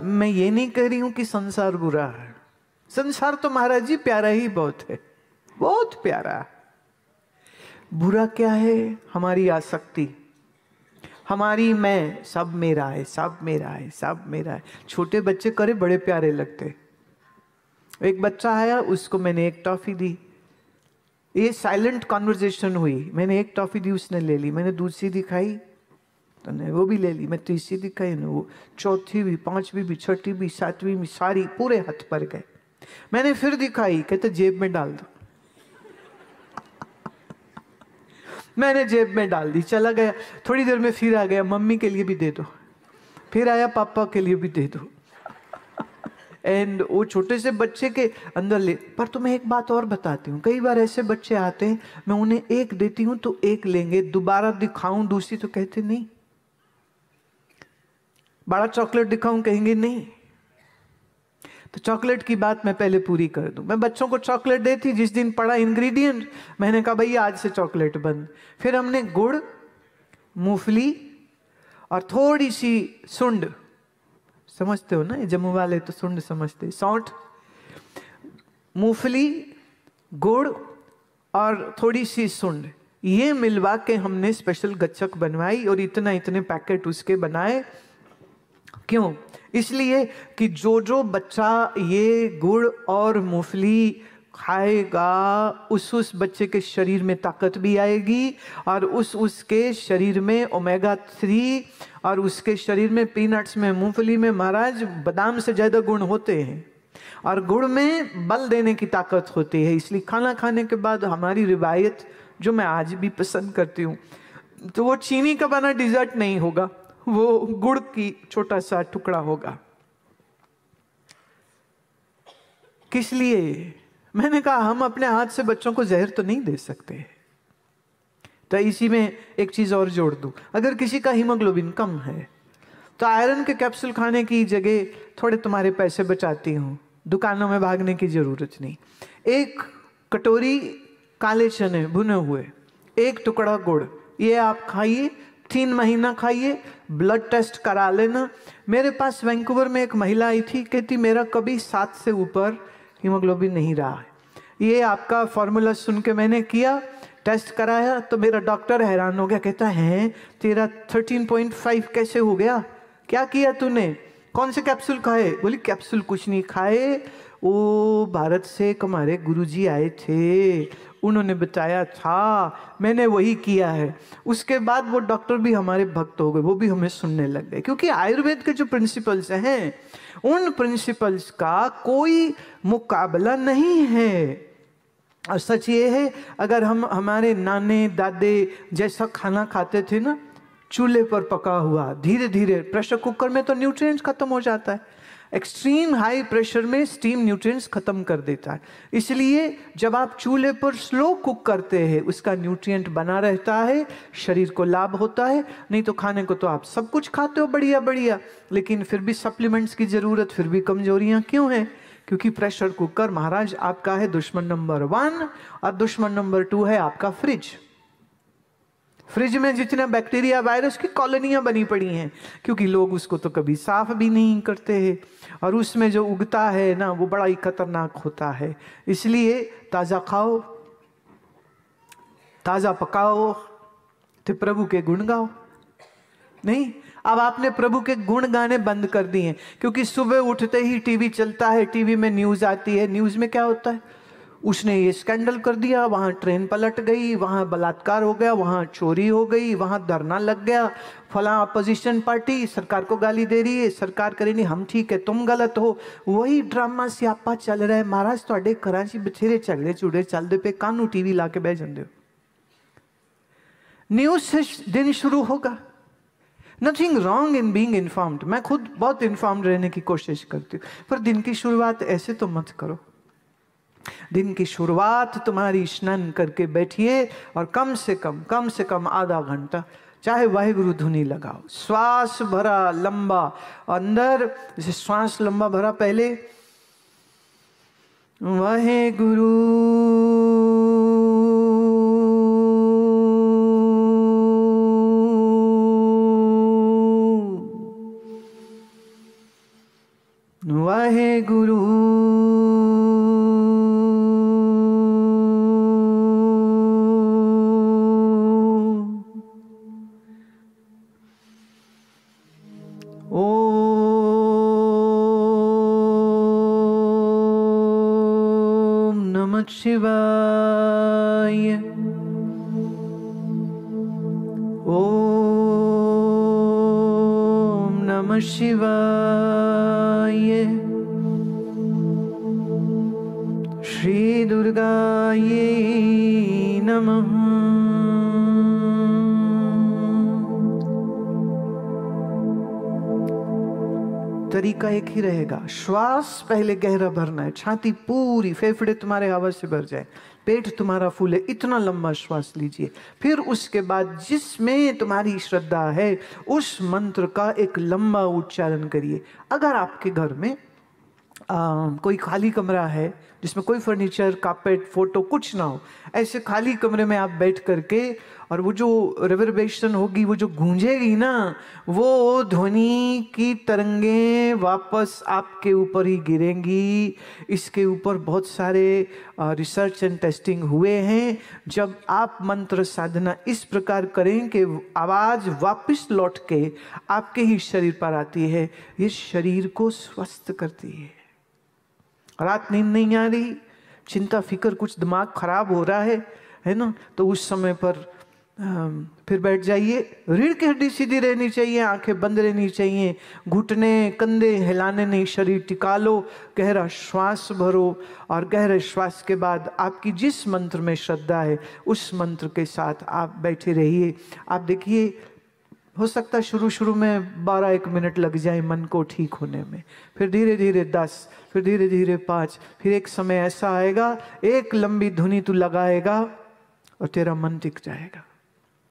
मैं ये नहीं कह रही हूं कि संसार बुरा है। संसार तो महाराज जी प्यारा ही बहुत है, बहुत प्यारा। बुरा क्या है? हमारी आसक्ति, हमारी मैं, सब मेरा है, सब मेरा है, सब मेरा है। छोटे बच्चे करे बड़े प्यारे लगते। एक बच्चा आया, उसको मैंने एक टॉफी दी, ये साइलेंट कॉन्वर्जेशन हुई। मैंने एक टॉफी दी, उसने ले ली। मैंने दूसरी दिखाई तो ने वो भी ले ली। मैं तीसरी दिखाई ने वो, चौथी भी, पांचवी भी, छठी भी, सातवीं भी, सारी पूरे हाथ पर गए। मैंने फिर दिखाई, कहते जेब में डाल दो। मैंने जेब में डाल दी, चला गया। थोड़ी देर में फिर आ गया, मम्मी के लिए भी दे दो। फिर आया, पापा के लिए भी दे दो। एंड वो छोटे से बच्चे के अंदर ले। पर तुम्हें एक बात और बताती हूँ, कई बार ऐसे बच्चे आते हैं, मैं उन्हें एक देती हूँ तो एक लेंगे, दोबारा दिखाऊं दूसरी तो कहते नहीं। बड़ा चॉकलेट दिखाऊं, कहेंगे नहीं। तो चॉकलेट की बात मैं पहले पूरी कर दूं। मैं बच्चों को चॉकलेट देती, जिस दिन पढ़ा इंग्रेडिएंट, मैंने कहा भैया आज से चॉकलेट बंद। फिर हमने गुड़, मूंगफली और थोड़ी सी सुंड, समझते हो ना, ये जम्मू वाले तो सुंड समझते, सौंठ, मूंगफली, गुड़ और थोड़ी सी सुंड, ये मिलवा के हमने स्पेशल गच्चक बनवाई और इतना इतने पैकेट उसके बनाए। क्यों? इसलिए कि जो जो बच्चा ये गुड़ और मूंगफली खाएगा, उस बच्चे के शरीर में ताकत भी आएगी, और उसके शरीर में ओमेगा 3, और उसके शरीर में पीनट्स में, मूंगफली में महाराज बादाम से ज्यादा गुण होते हैं, और गुड़ में बल देने की ताकत होती है। इसलिए खाना खाने के बाद हमारी रिवायत, जो मैं आज भी पसंद करती हूँ, तो वो चीनी का बना डिजर्ट नहीं होगा, वो गुड़ की छोटा सा टुकड़ा होगा। किस लिए? मैंने कहा हम अपने हाथ से बच्चों को जहर तो नहीं दे सकते। तो इसी में एक चीज और जोड़ दूं, अगर किसी का हीमोग्लोबिन कम है तो आयरन के कैप्सूल खाने की जगह थोड़े तुम्हारे पैसे बचाती हूं, दुकानों में भागने की जरूरत नहीं। एक कटोरी काले चने भुने हुए, एक टुकड़ा गुड़, ये आप खाइए, 3 महीना खाइए, ब्लड टेस्ट करा लेना। मेरे पास वैंकूवर में एक महिला आई थी, कहती मेरा कभी 7 से ऊपर हीमोग्लोबिन नहीं रहा है। ये आपका फॉर्मूला सुन के मैंने किया, टेस्ट कराया, तो मेरा डॉक्टर हैरान हो गया, कहता है तेरा 13.5 कैसे हो गया? क्या किया तूने? कौन से कैप्सूल खाए? बोली कैप्सूल कुछ नहीं खाए, वो भारत से एक हमारे गुरुजी आए थे, उन्होंने बताया था, मैंने वही किया है। उसके बाद वो डॉक्टर भी हमारे भक्त हो गए, वो भी हमें सुनने लग गए, क्योंकि आयुर्वेद के जो प्रिंसिपल्स हैं, उन प्रिंसिपल्स का कोई मुकाबला नहीं है। और सच ये है, अगर हम हमारे नाने दादे जैसा खाना खाते थे ना, चूल्हे पर पका हुआ, धीरे धीरे, प्रेशर कुकर में तो न्यूट्रिएंट्स खत्म हो जाता है, एक्सट्रीम हाई प्रेशर में स्टीम न्यूट्रिएंट्स खत्म कर देता है। इसलिए जब आप चूल्हे पर स्लो कुक करते हैं, उसका न्यूट्रिएंट बना रहता है, शरीर को लाभ होता है। नहीं तो खाने को तो आप सब कुछ खाते हो बढ़िया बढ़िया, लेकिन फिर भी सप्लीमेंट्स की जरूरत, फिर भी कमजोरियां क्यों हैं? क्योंकि प्रेशर कुकर महाराज आपका है दुश्मन नंबर 1, और दुश्मन नंबर 2 है आपका फ्रिज। फ्रिज में जितने बैक्टीरिया वायरस की कॉलोनियां बनी पड़ी हैं, क्योंकि लोग उसको तो कभी साफ भी नहीं करते हैं, और उसमें जो उगता है ना, वो बड़ा ही खतरनाक होता है। इसलिए ताजा खाओ, ताजा पकाओ, तो प्रभु के गुण गाओ। नहीं, अब आपने प्रभु के गुण गाने बंद कर दिए हैं, क्योंकि सुबह उठते ही टीवी चलता है, टीवी में न्यूज आती है, न्यूज में क्या होता है? उसने ये स्कैंडल कर दिया, वहां ट्रेन पलट गई, वहां बलात्कार हो गया, वहां चोरी हो गई, वहां धरना लग गया, फला अपोजिशन पार्टी सरकार को गाली दे रही है, सरकार करे नहीं हम ठीक है तुम गलत हो। वही ड्रामा स्यापा चल रहा है महाराज। ਤੁਹਾਡੇ ਘਰਾਂ 'ਚ बथेरे झगड़े झुगड़े चलते पे, कानू टीवी ला के बह जाते हो। न्यूज से दिन शुरू होगा। Nothing wrong in being informed, मैं खुद बहुत इन्फॉर्म्ड रहने की कोशिश करती हूँ, पर दिन की शुरुआत ऐसे तो मत करो। दिन की शुरुआत तुम्हारी स्नान करके बैठिए, और कम से कम आधा घंटा चाहे वाहिगुरु धुनी लगाओ, श्वास भरा लंबा अंदर, जैसे श्वास लंबा भरा, पहले वाहिगुरु वाहे गुरु। ओम नमः शिवाय। ओम नमः शिवाय। श्री दुर्गायै नमः। तरीका एक ही रहेगा, श्वास पहले गहरा भरना है, छाती पूरी, फेफड़े तुम्हारे हवा से भर जाए, पेट तुम्हारा फूले, इतना लंबा श्वास लीजिए। फिर उसके बाद जिसमें तुम्हारी श्रद्धा है उस मंत्र का एक लंबा उच्चारण करिए। अगर आपके घर में कोई खाली कमरा है जिसमें कोई फर्नीचर, कारपेट, फोटो कुछ ना हो, ऐसे खाली कमरे में आप बैठ करके, और वो जो रिवर्बरेशन होगी, वो जो गूंजेगी ना, वो ध्वनि की तरंगें वापस आपके ऊपर ही गिरेंगी। इसके ऊपर बहुत सारे रिसर्च एंड टेस्टिंग हुए हैं। जब आप मंत्र साधना इस प्रकार करें कि आवाज वापस लौट के आपके ही शरीर पर आती है, ये शरीर को स्वस्थ करती है। रात नींद नहीं आ रही, चिंता फिक्र, कुछ दिमाग खराब हो रहा है ना, तो उस समय पर फिर बैठ जाइए। रीढ़ की हड्डी सीधी रहनी चाहिए, आंखें बंद रहनी चाहिए, घुटने कंधे हिलाने नहीं, शरीर टिका लो, गहरा श्वास भरो, और गहरे श्वास के बाद आपकी जिस मंत्र में श्रद्धा है उस मंत्र के साथ आप बैठे रहिए। आप देखिए, हो सकता है शुरू में 12-1 मिनट लग जाए मन को ठीक होने में, फिर धीरे धीरे 10, फिर धीरे धीरे 5, फिर एक समय ऐसा आएगा, एक लंबी धुनी तू लगाएगा और तेरा मन टिक जाएगा।